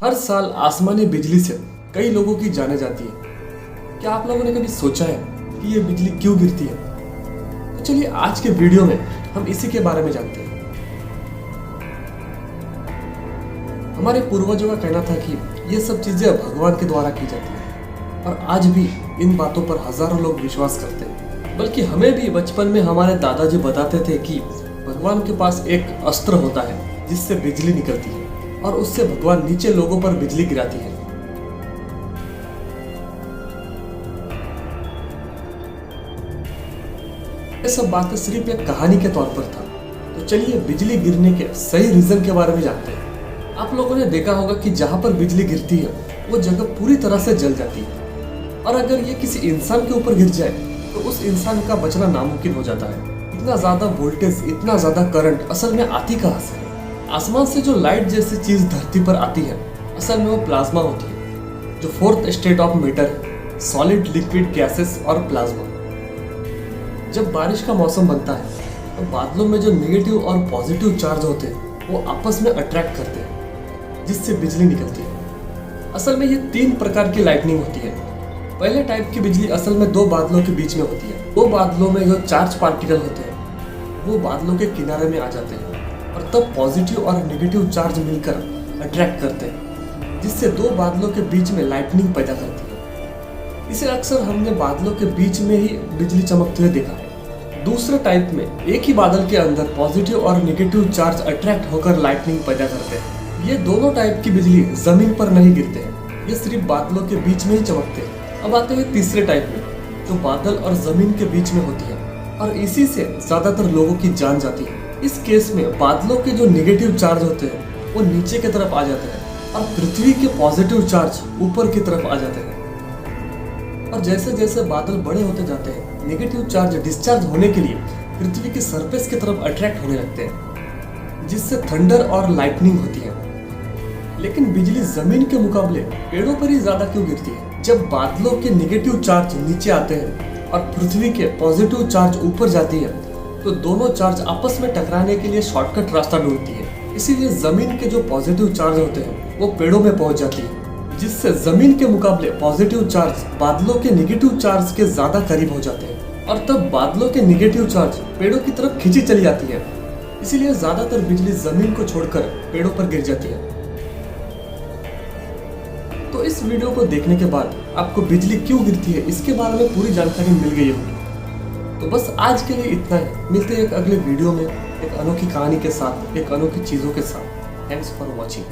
हर साल आसमानी बिजली से कई लोगों की जाने जाती है। क्या आप लोगों ने कभी सोचा है कि ये बिजली क्यों गिरती है? तो चलिए आज के वीडियो में हम इसी के बारे में जानते हैं। हमारे पूर्वजों का कहना था कि ये सब चीजें भगवान के द्वारा की जाती है और आज भी इन बातों पर हजारों लोग विश्वास करते हैं। बल्कि हमें भी बचपन में हमारे दादाजी बताते थे कि भगवान के पास एक अस्त्र होता है जिससे बिजली निकलती है और उससे भगवान नीचे लोगों पर बिजली गिराती है। ये सब बातें सिर्फ एक कहानी के तौर पर था। तो चलिए बिजली गिरने के सही रीजन के बारे में जानते हैं। आप लोगों ने देखा होगा कि जहां पर बिजली गिरती है वो जगह पूरी तरह से जल जाती है और अगर ये किसी इंसान के ऊपर गिर जाए तो उस इंसान का बचना नामुमकिन हो जाता है। इतना ज्यादा वोल्टेज, इतना ज्यादा करंट असल में आती कहां से है? आसमान से जो लाइट जैसी चीज धरती पर आती है असल में वो प्लाज्मा होती है, जो fourth state of matter, solid, liquid, gases और प्लाज्मा। जब बारिश का मौसम बनता है तो बादलों में जो नेगेटिव और पॉजिटिव चार्ज होते हैं वो आपस में अट्रैक्ट करते हैं जिससे बिजली निकलती है। असल में ये 3 प्रकार की लाइटनिंग होती है। पहले टाइप की बिजली असल में 2 बादलों के बीच में होती है। 2 बादलों में जो चार्ज पार्टिकल होते हैं वो बादलों के किनारे में आ जाते हैं और तब पॉजिटिव और नेगेटिव चार्ज मिलकर अट्रैक्ट करते हैं जिससे 2 बादलों के बीच में लाइटनिंग पैदा करती है। इसे अक्सर हमने बादलों के बीच में ही बिजली चमकते हुए देखा है। दूसरे टाइप में एक ही बादल के अंदर पॉजिटिव और नेगेटिव चार्ज अट्रैक्ट होकर लाइटनिंग पैदा करते हैं। ये दोनों टाइप की बिजली जमीन पर नहीं गिरते हैं, ये सिर्फ बादलों के बीच में ही चमकते हैं। अब आते हैं तीसरे टाइप में जो बादल और जमीन के बीच में होती है और इसी से ज्यादातर लोगों की जान जाती है। इस केस में बादलों के जो नेगेटिव चार्ज होते हैं वो नीचे की तरफ आ जाते हैं और पृथ्वी के पॉजिटिव चार्ज ऊपर की तरफ आ जाते हैं। और जैसे जैसे बादल बड़े होते जाते हैं नेगेटिव चार्ज डिस्चार्ज होने के लिए पृथ्वी के सरफेस की तरफ अट्रैक्ट होने लगते हैं जिससे थंडर और लाइटनिंग होती है। लेकिन बिजली जमीन के मुकाबले पेड़ों पर ही ज्यादा क्यों गिरती है? जब बादलों के नेगेटिव चार्ज नीचे आते हैं और पृथ्वी के पॉजिटिव चार्ज ऊपर जाती है तो दोनों चार्ज आपस में टकराने के लिए शॉर्टकट रास्ता ढूंढती है। इसीलिए जमीन के जो पॉजिटिव चार्ज होते हैं वो पेड़ों में पहुंच जाती है जिससे जमीन के मुकाबले पॉजिटिव चार्ज बादलों के नेगेटिव चार्ज के ज्यादा करीब हो जाते हैं और तब बादलों के नेगेटिव चार्ज पेड़ों की तरफ खींची चली जाती है। इसीलिए ज्यादातर बिजली जमीन को छोड़कर पेड़ों पर गिर जाती है। तो इस वीडियो को देखने के बाद आपको बिजली क्यों गिरती है इसके बारे में पूरी जानकारी मिल गई होगी। तो बस आज के लिए इतना ही। मिलते हैं एक अगले वीडियो में एक अनोखी कहानी के साथ, एक अनोखी चीज़ों के साथ। Thanks for watching.